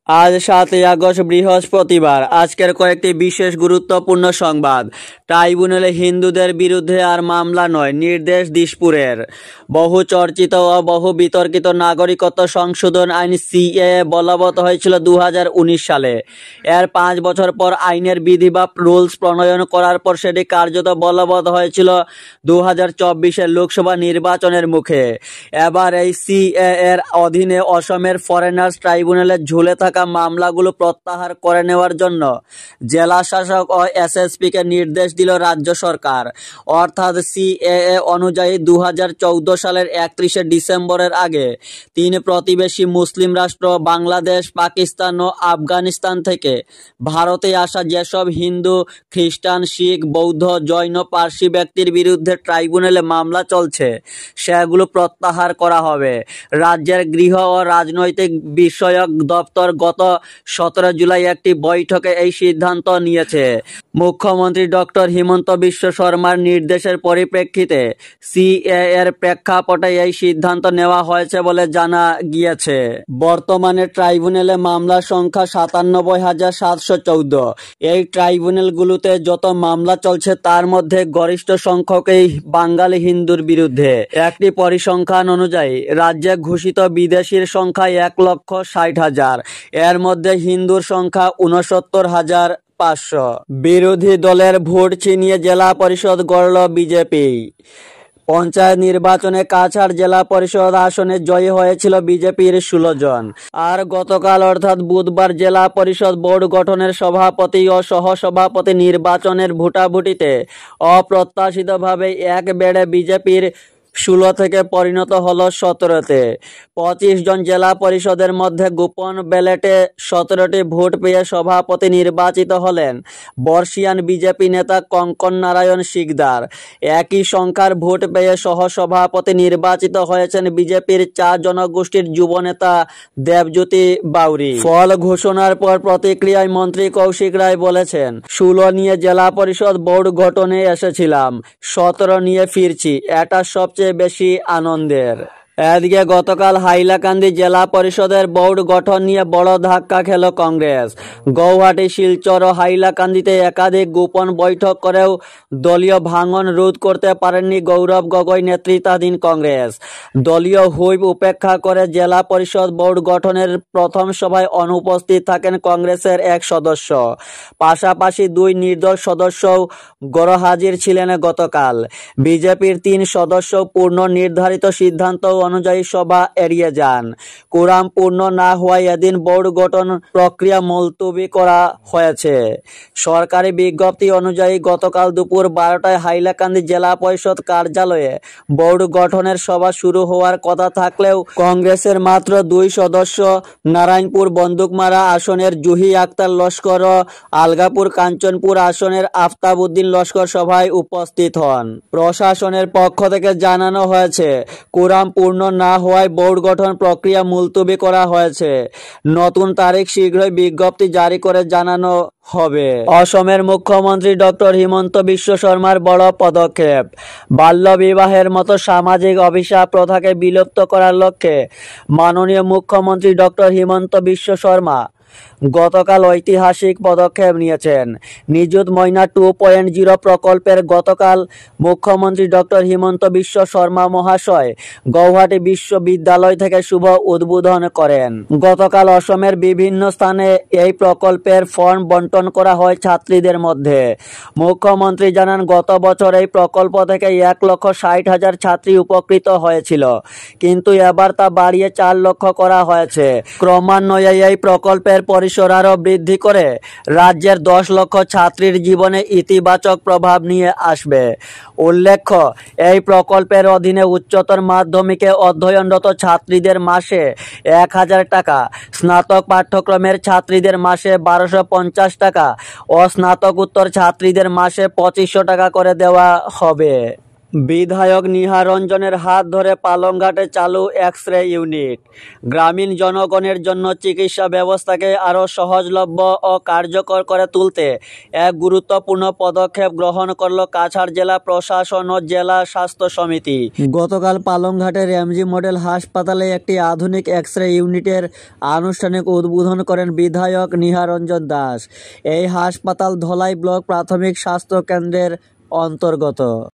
আজ ৭ই আগস্ট বৃহস্পতিবার। আজকের কয়েকটি বিশেষ গুরুত্বপূর্ণ সংবাদ। ট্রাইব্যুনালে হিন্দুদের বিরুদ্ধে আর মামলা নয়, নির্দেশ দিশপুরের। বহু চর্চিত ও বহু বিতর্কিত নাগরিকত্ব সংশোধন আইন সিএএ বলবৎ হয়েছিল 2019 সালে। এর 5 বছর পর আইনের বিধি বা রুলস প্রণয়ন করার পর সেটি কার্যত বলবৎ হয়েছিল 2024-এর লোকসভা নির্বাচনের মুখে। এবার এই সিএএ এর অধীনে অসমের ফরেনার্স ট্রাইব্যুনালে ঝুলে থাকা মামলাগুলো প্রত্যাহার করে নেওয়ার জন্য জেলা শাসক ও এসএসপিকে নির্দেশ দিল রাজ্য সরকার। অর্থাৎ সিএএ অনুযায়ী 2014 সালের 31শে ডিসেম্বরের আগে 3 প্রতিবেশী মুসলিম রাষ্ট্র বাংলাদেশ, পাকিস্তান ও আফগানিস্তান থেকে ভারতে আসা যেসব হিন্দু, খ্রিস্টান, শিখ, বৌদ্ধ, জৈন, পার্সি ব্যক্তির বিরুদ্ধে ট্রাইব্যুনালে মামলা চলছে সেগুলো প্রত্যাহার করা হবে। রাজ্যের গৃহ ও রাজনৈতিক বিষয়ক দপ্তর গত 17 জুলাই একটি বৈঠকে এই সিদ্ধান্ত নিয়েছে। মুখ্যমন্ত্রী ডক্টর হিমন্ত বিশ্ব শর্মার নির্দেশের পরিপ্রেক্ষিতে সিএএ এর প্রেক্ষাপটে এই সিদ্ধান্ত নেওয়া হয়েছে বলে জানা গিয়েছে। বর্তমানে ট্রাইব্যুনালে মামলার সংখ্যা 97,714। এই ট্রাইব্যুনালগুলোতে যত মামলা চলছে তার মধ্যে গরিষ্ঠ সংখ্যকই বাঙালি হিন্দুর বিরুদ্ধে। একটি পরিসংখ্যান অনুযায়ী রাজ্যে ঘোষিত বিদেশির সংখ্যা 1,60,000। এর মধ্যে হিন্দুর সংখ্যা 69,500। বিরোধী দলের ভোট ছিনিয়ে জেলা পরিষদ গড়ল বিজেপি। পঞ্চায়েত নির্বাচনে কাছাড় জেলা পরিষদ আসনে জয়ী হয়েছিল বিজেপির 16 জন। আর গতকাল অর্থাৎ বুধবার জেলা পরিষদ বোর্ড গঠনের সভাপতি ও সহসভাপতি নির্বাচনের ভোটাভুটিতে অপ্রত্যাশিতভাবে এক বেড়ে বিজেপির 16 থেকে পরিণত হলো 17-তে। 25 জন জেলা পরিষদের মধ্যে গোপন ব্যালটে 17টি ভোট পেয়ে সভাপতি নির্বাচিত হলেন বর্ষিয়ান বিজেপি নেতা কঙ্কন নারায়ণ শিকদার। একই সংখ্যার ভোট পেয়ে সহসভাপতি নির্বাচিত হয়েছেন বিজেপির 4 জনগোষ্ঠীর যুব নেতা দেবজ্যোতি বাউরি। ফল ঘোষণার পর প্রতিক্রিয়ায় মন্ত্রী কৌশিক রায় বলেছেন, 16 নিয়ে জেলা পরিষদ বোর্ড গঠনে এসেছিলাম, 17 নিয়ে ফিরছি, এটা সবচেয়ে বেশি আনন্দের। এদিকে গতকাল হাইলাকান্দি জেলা পরিষদের বোর্ড গঠন নিয়ে বড় ধাক্কা খেল কংগ্রেস। গৌহাটি, শিলচর ও হাইলাকান্দিতে একাধিক গোপন বৈঠক করেও দলীয় ভাঙন রোধ করতে পারেননি গৌরব গগৈ নেতৃত্বাধীন কংগ্রেস। দলীয় হুইপ উপেক্ষা করে জেলা পরিষদ বোর্ড গঠনের প্রথম সভায় অনুপস্থিত থাকেন কংগ্রেসের এক সদস্য। পাশাপাশি 2 নির্দল সদস্যও গরহাজির ছিলেন গতকাল। বিজেপির 3 সদস্য পূর্ণ নির্ধারিত সিদ্ধান্ত অনুযায়ী সভা এড়িয়ে যান। কোরাম পূর্ণ না হওয়ায় এদিন বোর্ড গঠন প্রক্রিয়া মুলতবি করা হয়েছে। সরকারি বিজ্ঞপ্তি অনুযায়ী গতকাল দুপুর 12টায় হাইলাকান্দি জেলা পরিষদ কার্যালয়ে বোর্ড গঠনের সভা শুরু হওয়ার কথা থাকলেও কংগ্রেসের মাত্র 2 সদস্য নারায়ণপুর বন্দুকমারা আসনের জুহি আক্তার লস্কর ও আলগাপুর কাঞ্চনপুর আসনের আফতাব উদ্দিন লস্কর সভায় উপস্থিত হন। প্রশাসনের পক্ষ থেকে জানানো হয়েছে, কোরাম পূর্ণ না হওয়ায় বোর্ড গঠন প্রক্রিয়া মুলতবি করা হয়েছে। নতুন তারিখ শীঘ্রই বিজ্ঞপ্তি জারি করে জানানো হবে। অসমের মুখ্যমন্ত্রী ডক্টর হিমন্ত বিশ্ব শর্মার বড় পদক্ষেপ। বাল্য বিবাহের মতো সামাজিক অভিশাপ প্রথাকে বিলুপ্ত করার লক্ষ্যে মাননীয় মুখ্যমন্ত্রী ডক্টর হিমন্ত বিশ্ব শর্মা গতকাল ঐতিহাসিক পদক্ষেপ নিয়েছেন। নিযুত ময়না 2.0 প্রকল্পের গতকাল মুখ্যমন্ত্রী ডক্টর হিমন্ত বিশ্ব শর্মা মহাশয় গৌহাটি বিশ্ববিদ্যালয় থেকে শুভ উদ্বোধন করেন। গতকাল অসমের বিভিন্ন স্থানে এই প্রকল্পের ফর্ম বন্টন করা হয় ছাত্রীদের মধ্যে। মুখ্যমন্ত্রী জানান, গত বছর এই প্রকল্প থেকে 1,60,000 ছাত্রী উপকৃত হয়েছিল, কিন্তু এবার তা বাড়িয়ে 4 লক্ষ করা হয়েছে। ক্রমান্বয়ে এই প্রকল্পের পরিসর আরও বৃদ্ধি করে রাজ্যের 10 লক্ষ ছাত্রীর জীবনে ইতিবাচক প্রভাব নিয়ে আসবে। উল্লেখ্য, এই প্রকল্পের অধীনে উচ্চতর মাধ্যমিকে অধ্যয়নরত ছাত্রীদের মাসে 1,000 টাকা, স্নাতক পাঠ্যক্রমের ছাত্রীদের মাসে 1,250 টাকা ও স্নাতকোত্তর ছাত্রীদের মাসে 2,500 টাকা করে দেওয়া হবে। বিধায়ক নিহার রঞ্জনের হাত ধরে পালংঘাটে চালু এক্স-রে ইউনিট। গ্রামীণ জনগণের জন্য চিকিৎসা ব্যবস্থাকে আরও সহজলভ্য ও কার্যকর করে তুলতে এক গুরুত্বপূর্ণ পদক্ষেপ গ্রহণ করল কাছাড় জেলা প্রশাসন ও জেলা স্বাস্থ্য সমিতি। গতকাল পালংঘাটের এমজি মডেল হাসপাতালে একটি আধুনিক এক্স-রে ইউনিটের আনুষ্ঠানিক উদ্বোধন করেন বিধায়ক নিহার রঞ্জন দাস। এই হাসপাতাল ধলাই ব্লক প্রাথমিক স্বাস্থ্য কেন্দ্রের অন্তর্গত।